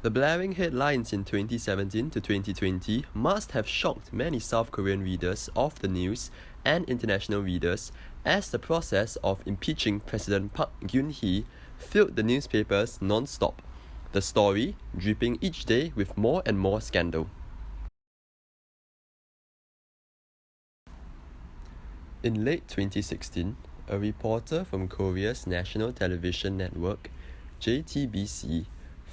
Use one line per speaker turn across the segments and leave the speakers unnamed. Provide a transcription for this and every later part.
The blaring headlines in 2017 to 2020 must have shocked many South Korean readers of the news and international readers as the process of impeaching President Park Geun-hye filled the newspapers non-stop, the story dripping each day with more and more scandal. In late 2016, a reporter from Korea's national television network, JTBC,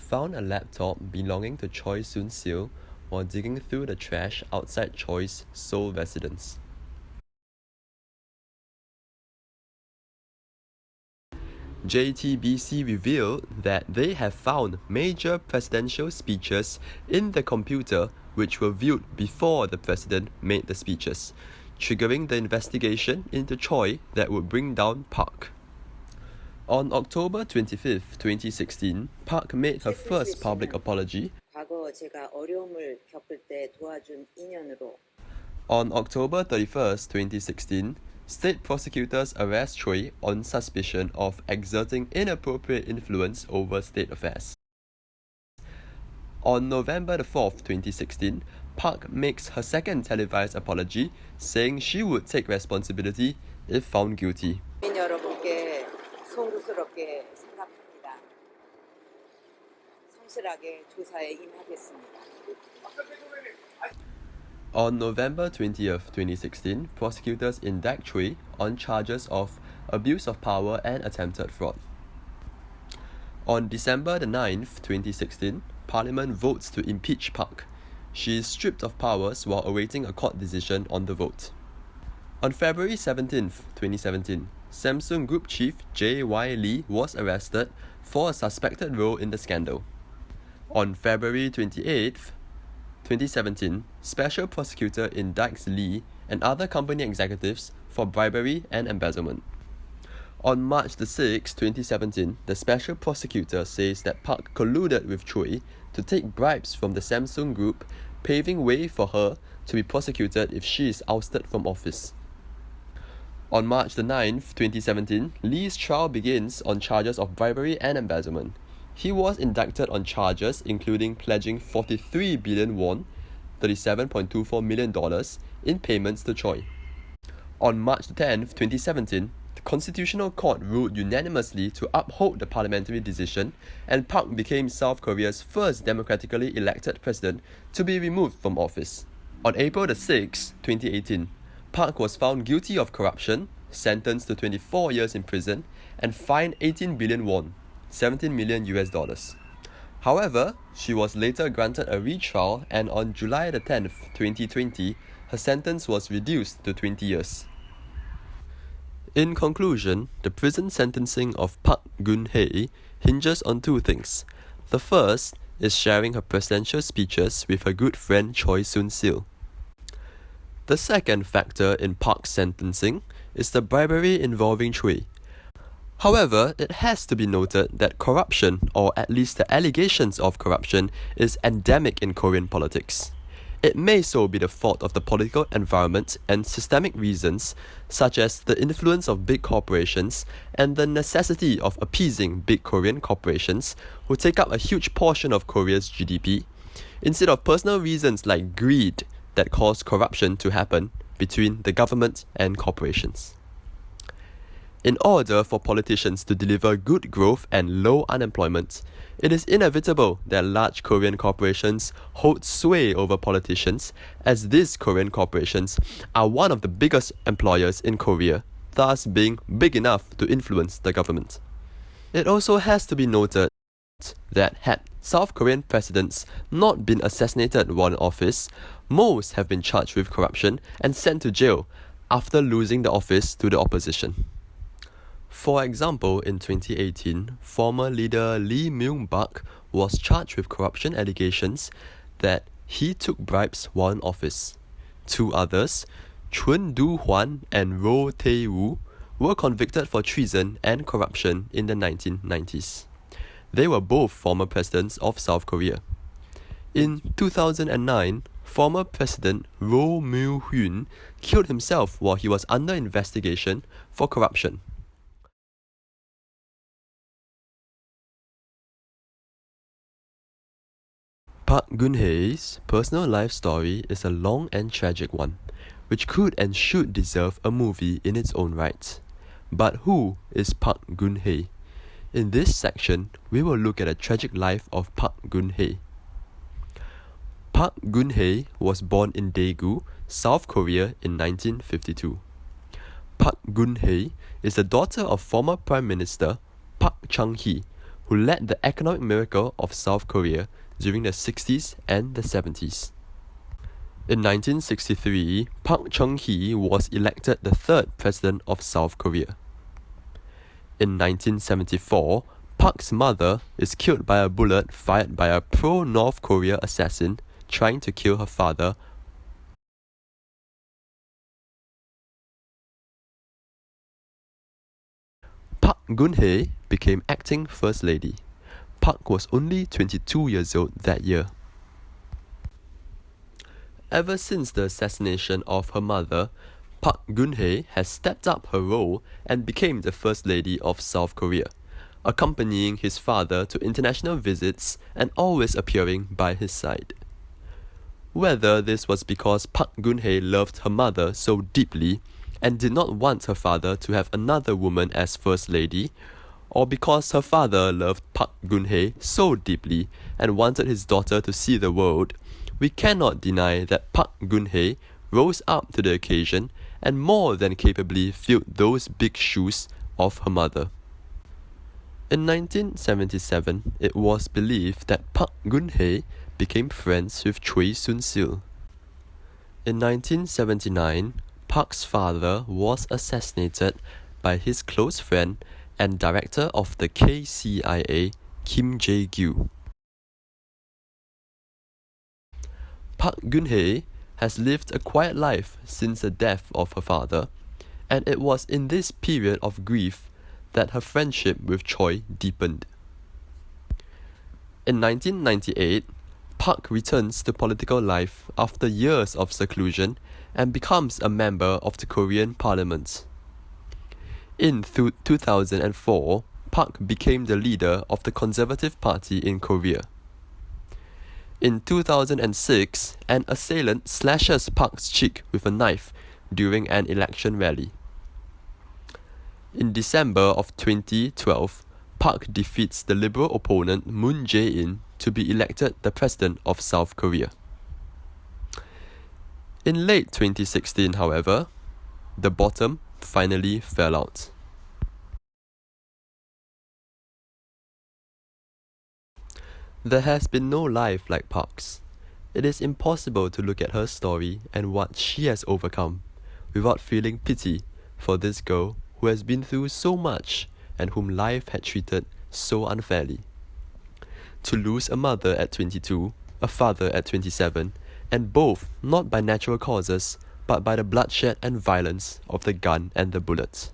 found a laptop belonging to Choi Soon-sil while digging through the trash outside Choi's Seoul residence. JTBC revealed that they have found major presidential speeches in the computer which were viewed before the president made the speeches, triggering the investigation into Choi that would bring down Park. On October 25, 2016, Park made her first public apology. On October 31, 2016, state prosecutors arrest Choi on suspicion of exerting inappropriate influence over state affairs. On November 4, 2016, Park makes her second televised apology, saying she would take responsibility if found guilty.
송구스럽게 생각합니다. 성실하게 조사에 임하겠습니다.
On November 20th, 2016, prosecutors indict Choi on charges of abuse of power and attempted fraud. On December 9th, 2016, Parliament votes to impeach Park. She is stripped of powers while awaiting a court decision on the vote. On February 17th, 2017, Samsung Group chief J.Y. Lee was arrested for a suspected role in the scandal. On February 28th, 2017, Special Prosecutor indicts Lee and other company executives for bribery and embezzlement. On March 6, 2017, the Special Prosecutor says that Park colluded with Choi to take bribes from the Samsung Group, paving way for her to be prosecuted if she is ousted from office. On March 9, 2017, Lee's trial begins on charges of bribery and embezzlement. He was indicted on charges including pledging 43 billion won, $37.24 million, in payments to Choi. On March 10, 2017, the Constitutional Court ruled unanimously to uphold the parliamentary decision, and Park became South Korea's first democratically elected president to be removed from office. On April 6, 2018, Park was found guilty of corruption, sentenced to 24 years in prison, and fined 18 billion won, $17 million. However, she was later granted a retrial, and on July 10, 2020, her sentence was reduced to 20 years. In conclusion, the prison sentencing of Park Geun-hye hinges on two things. The first is sharing her presidential speeches with her good friend Choi Soon-sil. The second factor in Park's sentencing is the bribery involving Choi. However, it has to be noted that corruption, or at least the allegations of corruption, is endemic in Korean politics. It may so be the fault of the political environment and systemic reasons, such as the influence of big corporations and the necessity of appeasing big Korean corporations who take up a huge portion of Korea's GDP, instead of personal reasons like greed that cause corruption to happen between the government and corporations. In order for politicians to deliver good growth and low unemployment, it is inevitable that large Korean corporations hold sway over politicians, as these Korean corporations are one of the biggest employers in Korea, thus being big enough to influence the government. It also has to be noted that had South Korean presidents not been assassinated while in office, most have been charged with corruption and sent to jail after losing the office to the opposition. For example, in 2018, former leader Lee Myung-bak was charged with corruption allegations that he took bribes while in office. Two others, Chun Do-hwan and Roh Tae-woo, were convicted for treason and corruption in the 1990s. They were both former presidents of South Korea. In 2009, former President Roh Moo-hyun killed himself while he was under investigation for corruption. Park Geun-hye's personal life story is a long and tragic one, which could and should deserve a movie in its own right. But who is Park Geun-hye? In this section, we will look at the tragic life of Park Geun-hye. Park Geun-hye was born in Daegu, South Korea in 1952. Park Geun-hye is the daughter of former Prime Minister Park Chung-hee, who led the economic miracle of South Korea during the 60s and the 70s. In 1963, Park Chung-hee was elected the third president of South Korea. In 1974, Park's mother is killed by a bullet fired by a pro-North Korea assassin trying to kill her father. Park Geun-hye became acting First Lady. Park was only 22 years old that year. Ever since the assassination of her mother, Park Geun-hye has stepped up her role and became the First Lady of South Korea, accompanying his father to international visits and always appearing by his side. Whether this was because Park Geun-hye loved her mother so deeply and did not want her father to have another woman as First Lady, or because her father loved Park Geun-hye so deeply and wanted his daughter to see the world, we cannot deny that Park Geun-hye rose up to the occasion and more than capably filled those big shoes of her mother. In 1977, it was believed that Park Geun-hye became friends with Choi Soon-sil. In 1979, Park's father was assassinated by his close friend and director of the KCIA, Kim Jae-gyu. Park Geun-hye has lived a quiet life since the death of her father, and it was in this period of grief that her friendship with Choi deepened. In 1998, Park returns to political life after years of seclusion and becomes a member of the Korean Parliament. In 2004, Park became the leader of the Conservative Party in Korea. In 2006, an assailant slashes Park's cheek with a knife during an election rally. In December of 2012, Park defeats the liberal opponent Moon Jae-in to be elected the president of South Korea. In late 2016, however, the bottom finally fell out. There has been no life like Park's. It is impossible to look at her story and what she has overcome without feeling pity for this girl who has been through so much and whom life had treated so unfairly. To lose a mother at 22, a father at 27, and both not by natural causes but by the bloodshed and violence of the gun and the bullets.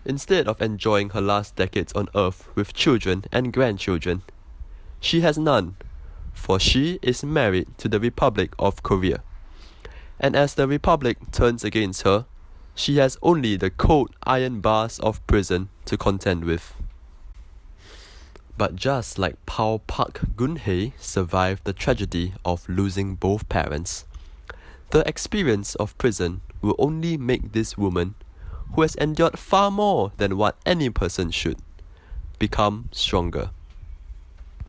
Instead of enjoying her last decades on earth with children and grandchildren, she has none, for she is married to the Republic of Korea. And as the Republic turns against her, she has only the cold iron bars of prison to contend with. But just like how Park Geun-hye survived the tragedy of losing both parents, the experience of prison will only make this woman, who has endured far more than what any person should, become stronger.